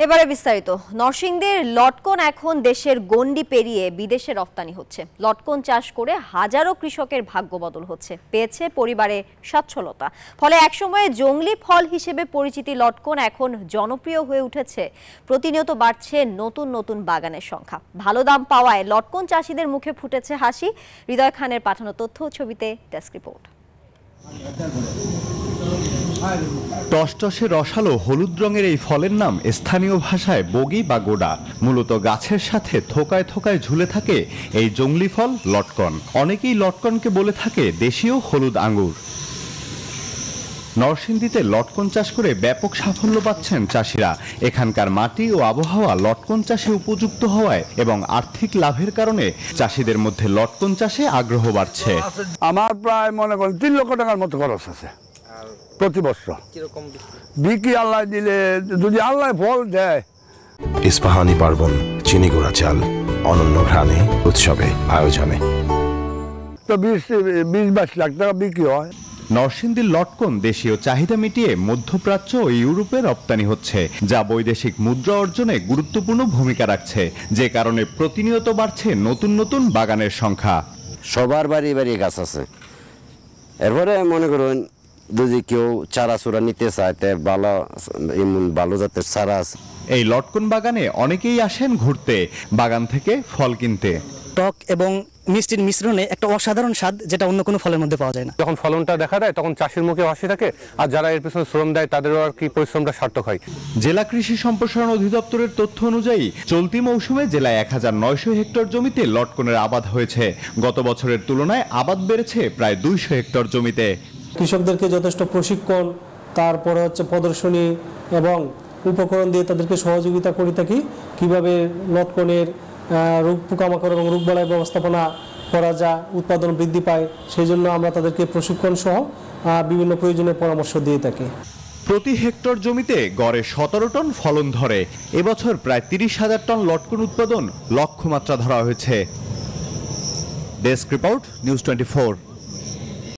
এবারে বিস্তারিত। নরসিংদীর লটকন এখন দেশের গণ্ডি পেরিয়ে বিদেশে রপ্তানি হচ্ছে। লটকন চাষ করে হাজারো কৃষকের ভাগ্য বদল হচ্ছে, পেয়েছে পরিবারে সচ্ছলতা। ফলে একসময়ে জংলি ফল হিসেবে পরিচিতি লটকন এখন জনপ্রিয় হয়ে উঠেছে। প্রতিনিয়ত বাড়ছে নতুন নতুন বাগানের সংখ্যা। ভালো দাম পাওয়ায় লটকন চাষিদের মুখে ফুটেছে হাসি। হৃদয় খানের পাঠানো তথ্য ছবিতে ডেস্ক রিপোর্ট। টসটসে রসালো হলুদ রঙের এই ফলের নাম স্থানীয় ভাষায় বগি বা গোডা। মূলত গাছের সাথে থোকায় থোকায় ঝুলে থাকে এই জংলি ফল লটকন। অনেকেই লটকনকে বলে থাকে দেশীয় হলুদ আঙ্গুর। নরসিংদীতে লটকন চাষ করে ব্যাপক সাফল্য পাচ্ছেন চাষিরা। এখানকার মাটি ও আবহাওয়া লটকন চাষে উপযুক্ত হওয়ায় এবং আর্থিক লাভের কারণে চাষিদের মধ্যে লটকন চাষে আগ্রহ বাড়ছে। আমার প্রায় মনে করেন 3 লক্ষ টাকার মতো খরচ আছে প্রতি বছর। বিক্রি আল্লাহ দিলে, যদি আল্লাহ ফল দেয়। ইস্পাহানি পার্বণ, চিনি গুঁড়া চাল, অনন্য ঘ্রাণে, উৎসবে আয়োজনে তো 20-22 লাখ টাকা বিক্রি হয়। নরসিংদীর লটকন দেশীয় চাহিদা মিটিয়ে মধ্যপ্রাচ্য ও ইউরোপে রপ্তানি হচ্ছে, যা বৈদেশিক মুদ্রা অর্জনে গুরুত্বপূর্ণ ভূমিকা রাখছে। যে কারণে প্রতিনিয়ত বাড়ছে নতুন নতুন বাগানের সংখ্যা। সবার বাড়ি বাড়ি গাছ আছে। এরপরে মনে করুন যদি কেউ চারা চূড়া নিতে চায়, ভালো জাতের চারা আছে। এই লটকন বাগানে অনেকেই আসেন ঘুরতে, বাগান থেকে ফল কিনতে। টক এবং মিষ্টির মিশ্রণে একটা অসাধারণ স্বাদ, যেটা অন্য কোনো ফলের মধ্যে পাওয়া যায় না। যখন ফলনটা দেখা দেয় তখন চাষির মুখে হাসি থাকে, আর যারা এর পিছনে শ্রম দেয় তাদেরও আর কি পরিশ্রমটা সার্থক হয়। জেলা কৃষি সম্প্রসারণ অধিদপ্তরের তথ্য অনুযায়ী চলতি মৌসুমে জেলায় 1900 হেক্টর জমিতে লটকনের আবাদ হয়েছে। গত বছরের তুলনায় আবাদ বেড়েছে প্রায় 200 হেক্টর জমিতে। কৃষকদেরকে যথেষ্ট প্রশিক্ষণ, তারপরে প্রদর্শনী এবং উপকরণ দিয়ে তাদেরকে সহযোগিতা করে থাকি। কিভাবে লটকনের রোগ পোকামাকড় এবং রোগবালাই ব্যবস্থাপনা করা যায়, উৎপাদন বৃদ্ধি পায়, সেই জন্য আমরা তাদেরকে প্রশিক্ষণ সহ বিভিন্ন প্রয়োজনীয় পরামর্শ দিয়ে থাকি। প্রতি হেক্টর জমিতে গড়ে 17 টন ফলন ধরে। এবছর প্রায় 30,000 টন লটকন উৎপাদন লক্ষ্যমাত্রা ধরা হয়েছে। Desk report, news 24।